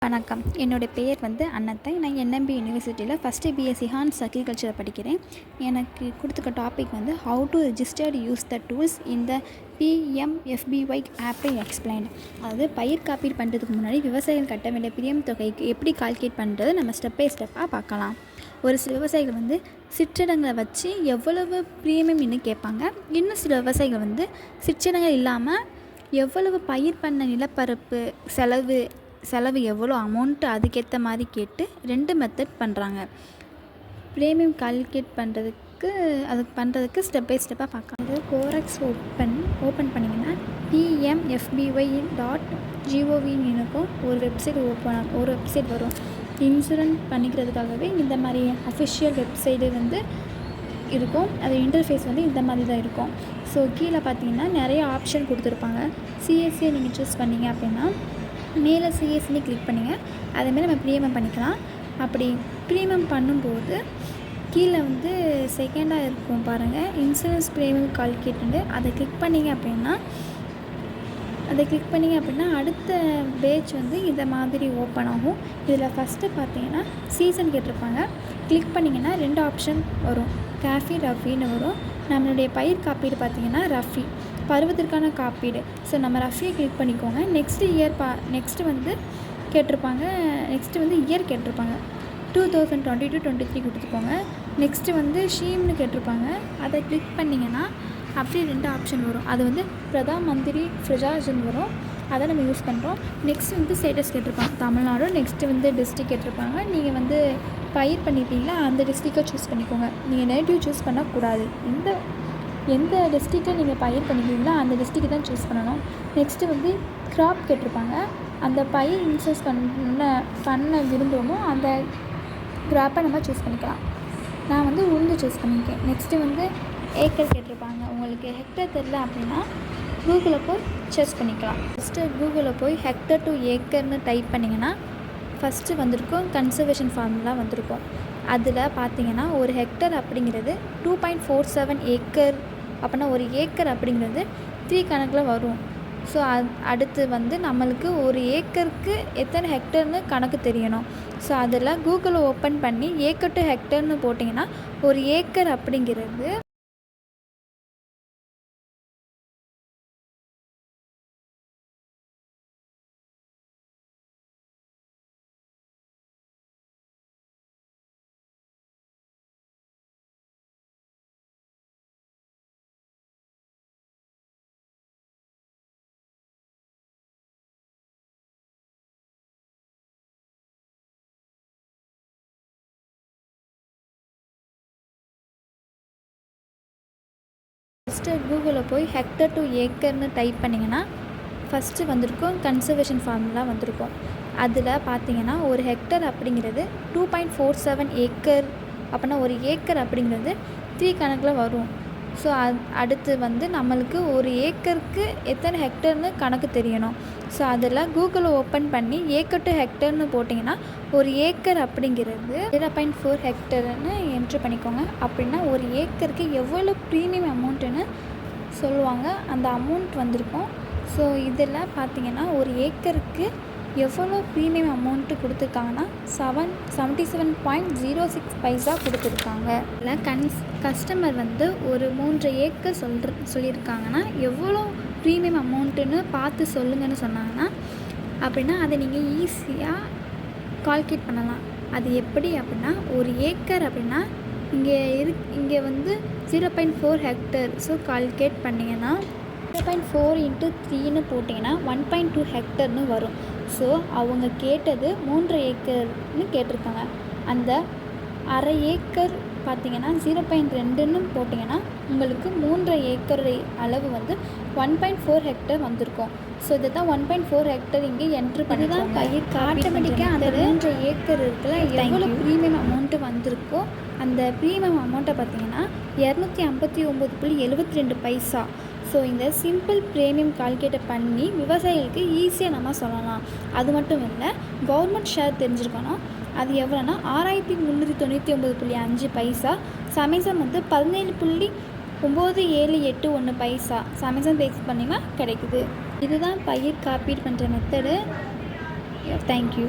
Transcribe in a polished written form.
வணக்கம். என்னோடய பெயர் அன்னத்தை. நான் என்எம்பி யூனிவர்சிட்டியில் ஃபஸ்ட்டு பிஎஸ்சி ஹார்ன்ஸ் அக்ரிகல்ச்சர் படிக்கிறேன். எனக்கு கொடுத்துருக்க topic how to register use the tools இந்த பிஎம்எஃபிஒய் ஆப்பை எக்ஸ்பிளைன். அதாவது பயிர் காப்பீடு பண்ணுறதுக்கு முன்னாடி விவசாயிகள் கட்ட வேண்டிய பிரீமியம் தொகைக்கு எப்படி கால்குலேட் பண்ணுறது நம்ம ஸ்டெப் பை ஸ்டெப்பாக பார்க்கலாம். ஒரு சில விவசாயிகள் சிற்றிடங்களை வச்சு எவ்வளவு பிரீமியம் இன்னும் கேட்பாங்க. இன்னும் சில விவசாயிகள் சிற்றிடங்கள் இல்லாமல் எவ்வளவு பயிர் பண்ண நிலப்பரப்பு செலவு எவ்வளோ அமௌண்ட்டு அதுக்கேற்ற மாதிரி கேட்டு 2 மெத்தட் பண்ணுறாங்க. ப்ரீமியம் கால்குலேட் பண்ணுறதுக்கு ஸ்டெப் பை ஸ்டெப்பாக பார்க்கலாம். கோரெக்ஸ் ஓப்பன் பண்ணிங்கன்னா PMFBY.gov இருக்கும் ஒரு வெப்சைட் வரும். இன்சூரன்ஸ் பண்ணிக்கிறதுக்காகவே இந்த மாதிரி அஃபிஷியல் வெப்சைட்டு இருக்கும். அது இன்டர்ஃபேஸ் இந்த மாதிரி தான் இருக்கும். ஸோ கீழே பார்த்தீங்கன்னா நிறைய ஆப்ஷன் கொடுத்துருப்பாங்க. சிஎஸ்சியை நீங்கள் சூஸ் பண்ணிங்க அப்படின்னா மேலே சிஎஸ்சின்னு கிளிக் பண்ணிங்க. அதேமாதிரி நம்ம ப்ரீமியம் பண்ணிக்கலாம். அப்படி ப்ரீமியம் பண்ணும்போது கீழே செகண்டாக இருக்கும் பாருங்கள், இன்சூரன்ஸ் ப்ரீமியம் கால்குலேட்டு. அதை கிளிக் பண்ணிங்க அப்படின்னா அடுத்த பேஜ் இந்த மாதிரி ஓப்பன் ஆகும். இதில் ஃபஸ்ட்டு பார்த்தீங்கன்னா சீசன் கேட்டிருப்பாங்க. கிளிக் பண்ணிங்கன்னா 2 ஆப்ஷன் வரும், காஃபி ரஃபின்னு வரும். நம்மளுடைய பயிர் காப்பீடு பார்த்திங்கன்னா ரஃபி பருவத்திற்கான காப்பீடு. ஸோ நம்ம ரஃபியை கிளிக் பண்ணிக்கோங்க. நெக்ஸ்ட்டு கேட்டிருப்பாங்க. இயர் கேட்டிருப்பாங்க 2022-23 கொடுத்துக்கோங்க. நெக்ஸ்ட்டு ஷீம்னு கேட்டிருப்பாங்க. அதை கிளிக் பண்ணிங்கன்னா அப்படியே 2 ஆப்ஷன் வரும். அது பிரதான் மந்திரி ஃப்ரிஜாஜன் வரும். அதை நம்ம யூஸ் பண்ணுறோம். நெக்ஸ்ட்டு ஸ்டேட்டஸ் கேட்டிருப்பாங்க தமிழ்நாடு. நெக்ஸ்ட்டு டிஸ்ட்ரிக் கேட்டிருப்பாங்க. நீங்கள் பயிர் பண்ணிட்டீங்களா அந்த டிஸ்ட்ரிக்கை சூஸ் பண்ணிக்கோங்க. நீங்கள் நேட்டிவ் சூஸ் பண்ணக்கூடாது. எந்த டிஸ்ட்ரிக்டில் நீங்கள் பயிர் பண்ணிக்கிறீங்களோ அந்த டிஸ்ட்ரிக்டை தான் சூஸ் பண்ணணும். நெக்ஸ்ட்டு க்ராப் கேட்டிருப்பாங்க. அந்த பயிர் இன்சூரன்ஸ் பண்ண விரும்புகிறோமோ அந்த க்ராப்பை நம்ம சூஸ் பண்ணிக்கலாம். நான் உளுந்து சூஸ் பண்ணியிருக்கேன். நெக்ஸ்ட்டு ஏக்கர் கேட்டிருப்பாங்க. உங்களுக்கு ஹெக்டர் தெரில அப்படின்னா கூகுளில் போய் சர்ச் பண்ணிக்கலாம். ஃபஸ்ட்டு கூகுளில் போய் ஹெக்டர் டு ஏக்கர்னு டைப் பண்ணிங்கன்னா ஃபஸ்ட்டு வந்திருக்கும் கன்சர்வேஷன் ஃபார்முலா வந்திருக்கும். அதில் பார்த்தீங்கன்னா ஒரு ஹெக்டர் அப்படிங்கிறது 2.47 ஏக்கர். அப்படின்னா ஒரு ஏக்கர் அப்படிங்கிறது 3 கணக்கில் வரும். ஸோ அடுத்து நம்மளுக்கு ஒரு ஏக்கருக்கு எத்தனை ஹெக்டர்னு கணக்கு தெரியணும். ஸோ அதில் கூகுளை ஓப்பன் பண்ணி ஏக்கர் டு ஹெக்டர்னு போட்டிங்கன்னா ஒரு ஏக்கர் அப்படிங்கிறது ஃபஸ்ட்டு கூகுளில் போய் ஹெக்டர் டு ஏக்கர்னு டைப் பண்ணிங்கன்னா ஃபஸ்ட்டு வந்திருக்கும் கன்சர்வேஷன் ஃபார்முலா வந்திருக்கும். அதில் பார்த்தீங்கன்னா ஒரு ஹெக்டர் அப்படிங்கிறது 2.47 ஏக்கர். அப்படின்னா ஒரு ஏக்கர் அப்படிங்கிறது 3 கணக்கில் வரும். ஸோ அடுத்து நம்மளுக்கு ஒரு ஏக்கருக்கு எத்தனை ஹெக்டர்னு கணக்கு தெரியணும். ஸோ அதில் கூகுளை ஓப்பன் பண்ணி ஏக்கர் டு ஹெக்டர்னு போட்டிங்கன்னா ஒரு ஏக்கர் அப்படிங்கிறது 0.4 ஹெக்டர்னு என்ட்ரு பண்ணிக்கோங்க. அப்படின்னா ஒரு ஏக்கருக்கு எவ்வளோ ப்ரீமியம் அமௌண்ட்டுன்னு சொல்லுவாங்க. அந்த அமௌண்ட் வந்திருக்கும். ஸோ இதில் பார்த்திங்கன்னா ஒரு ஏக்கருக்கு எவ்வளோ ப்ரீமியம் அமௌண்ட்டு கொடுத்துருக்காங்கன்னா 77.06 பைசா கொடுத்துருக்காங்க. இல்லை கஸ்டமர் ஒரு 3 ஏக்கர் சொல்லியிருக்காங்கன்னா எவ்வளோ ப்ரீமியம் அமௌண்ட்டுன்னு பார்த்து சொல்லுங்கன்னு சொன்னாங்கன்னா அப்படின்னா அதை நீங்கள் ஈஸியாக கால்குலேட் பண்ணலாம். அது எப்படி அப்படின்னா ஒரு ஏக்கர் அப்படின்னா இங்கே 0.4 ஹெக்டர். ஸோ கால்குலேட் பண்ணிங்கன்னா 0.4 × 3ன்னு போட்டிங்கன்னா 1.2 ஹெக்டர்னு வரும். ஸோ அவங்க கேட்டது 3 ஏக்கர்னு கேட்டிருக்காங்க. அந்த அரை ஏக்கர் பார்த்திங்கன்னா 0.2ன்னு போட்டிங்கன்னா உங்களுக்கு 3 ஏக்கர் அளவு 1.4 ஹெக்டர் வந்திருக்கும். ஸோ இதை தான் 1.4 ஹெக்டர் இங்கே என்ட்ரு பண்ணி தான் பயிர் ஆட்டோமேட்டிக்காக அந்த 3 ஏக்கர் இருக்குல்ல எவ்வளோ ப்ரீமியம் அமௌண்ட்டு வந்திருக்கோ அந்த ப்ரீமியம் அமௌண்ட்டை பார்த்திங்கன்னா 259.72 பைசா. ஸோ இந்த சிம்பிள் ப்ரீமியம் கால்குலேட் பண்ணி விவசாயிகளுக்கு ஈஸியாக நம்ம சொல்லலாம். அது மட்டும் இல்லை, கவர்மெண்ட் ஷேர் தெரிஞ்சிருக்கணும். அது எவ்வளோன்னா 6399.5 பைசா. சமேசம் 17.9781 பைசா. சமேசம் பேஸ் பண்ணிங்கன்னா கிடைக்குது. இதுதான் பயிர் காப்பீடு பண்ணுற மெத்தடு. தேங்க்யூ.